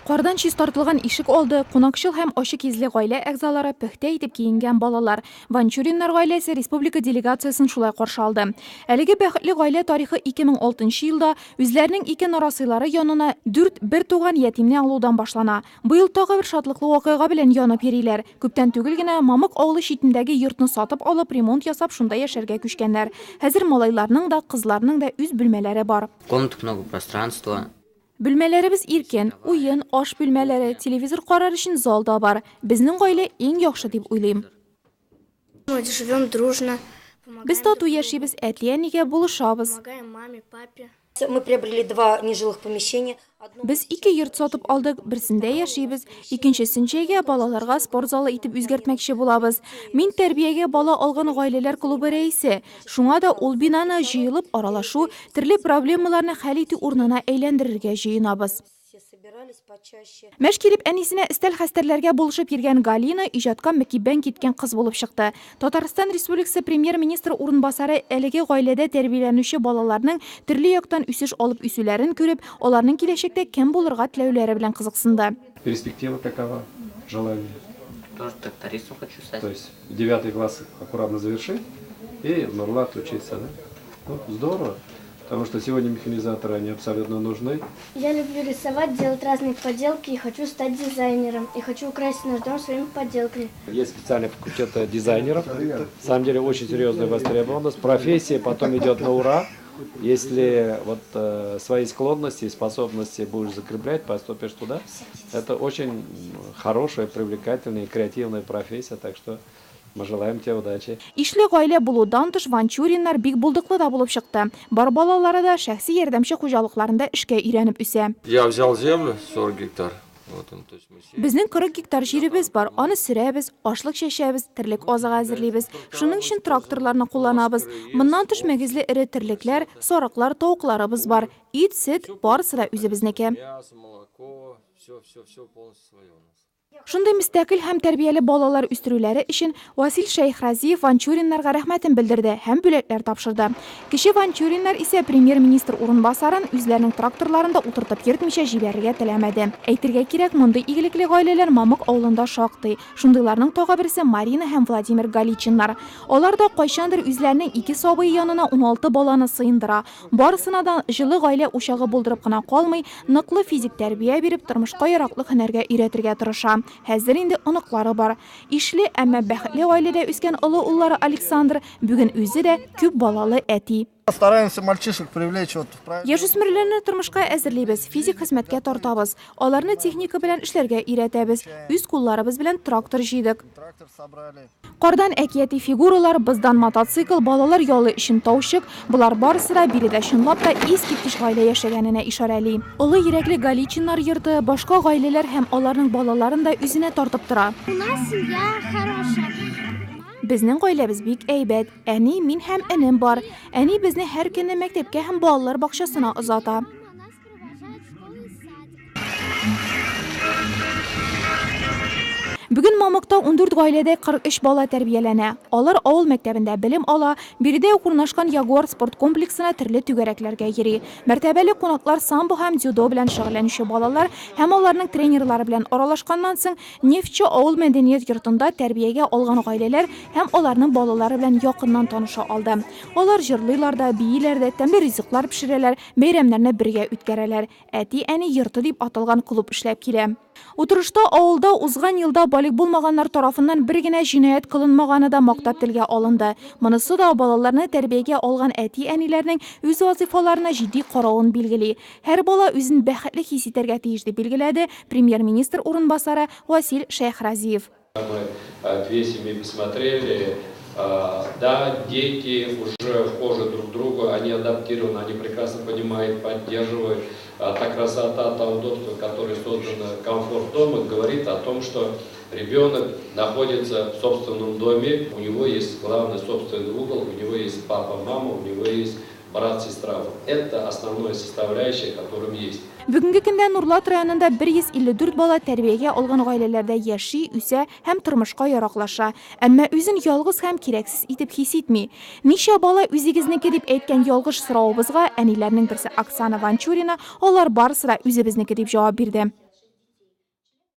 Qardan çiz tartılgan ишек oldu, qonaqçıl hem aşı kezli gaile əgzaları püxtə edib giyinген balalar. Vanchurinlar gailesi Respublika delegatsiyasını şulay qarşı aldı. Әлеге бәхетле gaile tarixi 2006 yılda үзләрнең ике нарасыйлары янына 4 bir туган ятимне алудан башлана. Bu yıl тагы bir шатлыклы вакыйга белән янып йөриләр. Күптән түгел генә Мамык авылы читендәге йортны сатып алып, ремонт ясап, шунда яшәргә күчкәннәр. Хәзер малайларның да, кызларның да үз бүлмәләре бар. Комнаток много пространства. Бүлмәләребез иркен, уен, аш бүлмәләре, телевизор карар өчен зал да бар. Безнең гаилә иң яхшы дип уйлыйм. Мы живем дружно. Без тату яшибез, әти-әнигә булышабыз. Помогаем маме, папе. Мы приобрели два нежилых помещения. Без ике йорт сатып алдык, берсендә яшибез, икенчесенчәгә балаларга спорт залы итеп үзгәртмәкче булабыз. Мин тәрбиягә бала алган гаиләләр клубы рәисе. Шуңа да ул бинаны җыелып аралашу, төрле проблемаларны хәл итү урынына әйләндерергә җыенабыз. Мәш килеп әнисенә өстәл хәстәрләргә булышып йөргән Галина иҗатка мөкиббән киткән кыз булып чыкты. Татарстан Республикасы премьер-министры урынбасары әлеге гаиләдә тәрбияләнүче балаларның төрле яктан үсеш алып үсүләрен күреп, аларның киләчәктә кем булырга теләүләре белән кызыксынды. Перспектива какова? Желание? Тоже трактористом хочу стать. То есть 9 класс аккуратно завершить и в Нурлат учиться, да? Ну, здорово. Потому что сегодня механизаторы, они абсолютно нужны. Я люблю рисовать, делать разные поделки и хочу стать дизайнером. И хочу украсить наш дом своими поделками. Есть специальный факультет дизайнеров. На самом деле очень серьезная востребованность. Профессия потом идет на ура. Если вот свои склонности и способности будешь закреплять, поступишь туда, это очень хорошая, привлекательная и креативная профессия. Так что мы желаем тебе удачи. Ишле гаилә булудан тыш Ванчуриннар бик булдыклы да булып чыкты. Бар балалары да шәхси ярдәмче хуҗалыкларында эшкә өйрәнеп үсә. Я взял землю 40 гектар. Вот он, то есть мы сеем. Безнең 40 гектар җиребез бар. Аны сөрәбез, ашлык чәчәбез, терлек азык әзерлибез. Шуның өчен тракторларны кулланабыз. Моннан тыш мәгезле эре терлекләр, сарыклар, тавыкларыбыз бар. Ит, сөт, барысы да үзебезнеке. Мясо, молоко, все полностью свое у нас. Шундай мөстәкыйль һәм тәрбияле балалар үстерүләре өчен Васил Шәйхразиев Ванчуриннарга рәхмәтен белдерде һәм бүләкләр тапшырды. Кече Ванчуриннар исә премьер-министр урынбасарын үзләренең тракторларында утыртып йөртмичә җибәрергә теләмәде. Әйтергә кирәк, мондый игелекле гаиләләр Мамык авылында шактый. Шундыйларның тагы берсе Марина һәм Владимир Галичиннар. Алар да кайчандыр үзләренең ике сабый янына 16 баланы сыендыра. Барысына да җылы гаилә учагы булдырып кына калмый, ныклы физик тәрбия биреп, тормышка яраклы һөнәргә өйрәтергә тырыша. Хәзер инде оныклары бар. Ишле, әмма бәхетле гаиләдә үскән олы уллары Александр бүген үзе дә күп балалы әти. Стараемся мальчишек привлечь вот в правильное. Яшүсмерләрне тормышка әзерлибез, физик хезмәткә тартабыз. Аларны техника белән эшләргә өйрәтәбез. Үз кулларыбыз белән трактор җыйдык. Трактор собрали. Кардан әкияти фигуралар, быздан мотоцикл, балалар ялы өчен таушык, булар барысы да биредә чынлап та искиткеч гаилә яшәгәненә ишарәли. Олы йөрәкле Галичиннар йорты башка гаиләләр һәм аларның балаларын да үзенә тартып тора. У нас семья хорошая. Безнең гаиләбез бик әйбәт. Әни, мин һәм энем бар. Әни безне һәр көнне мәктәпкә һәм балалар бакчасына озата. Нас провожает в школу и садик. Бүген Мамыкта 14 гаиләдә 43 бала тәрбияләнә. Алар авыл мәктәбендә белем ала, биредә урнашкан Ягуар спорт комплексына төрле түгәрәкләргә йөри. Мәртәбәле кунаклар самбо һәм дзюдо белән шөгыльләнүче балалар һәм аларның тренерлары белән аралашканнан соң Нефтче авыл мәдәният йортында тәрбиягә алган гаиләләр һәм аларның балалары белән якыннан таныша алды. Алар җырлыйлар да, бииләр дә, тәмле ризыклар пешерәләр, бәйрәмнәрне бергә үткәрәләр. Әти-әни йорты дип аталган клуб эшләп килә. Утырышта авылда узган елда балик булмаганнар тарафыннан бер генә җинаять кылынмаганы да мактап телгә алынды. Монысы да балаларны тәрбиягә алган әти-әниләрнең үз вазифаларына җитди каравын билгели. Һәр бала үзен бәхетле хис итәргә тиеш дип билгеләде премьер-министр урынбасары Васил Шәйхразиев. Мы две семьи посмотрели. Да, дети уже вхожи друг к другу, они адаптированы, они прекрасно понимают, поддерживают. Та красота, та удобство, которое создано, комфорт дома, говорит о том, что ребенок находится в собственном доме, у него есть главный собственный угол, у него есть папа, мама, у него есть брат, сестра. Это основная составляющая, которым есть. Бүгенге көндә Нурлат районында 154 бала тәрбиягә алган гаиләләрдә яши, үсә һәм тормышка яраклаша. Әмма үзен ялгыз һәм кирәксез итеп хис итми. Ничә бала үзегезнеке дип әйткән ялгыш соравыбызга әниләрнең берсе Оксана Ванчурина, алар барысы да үзебезнеке дип җавап бирде.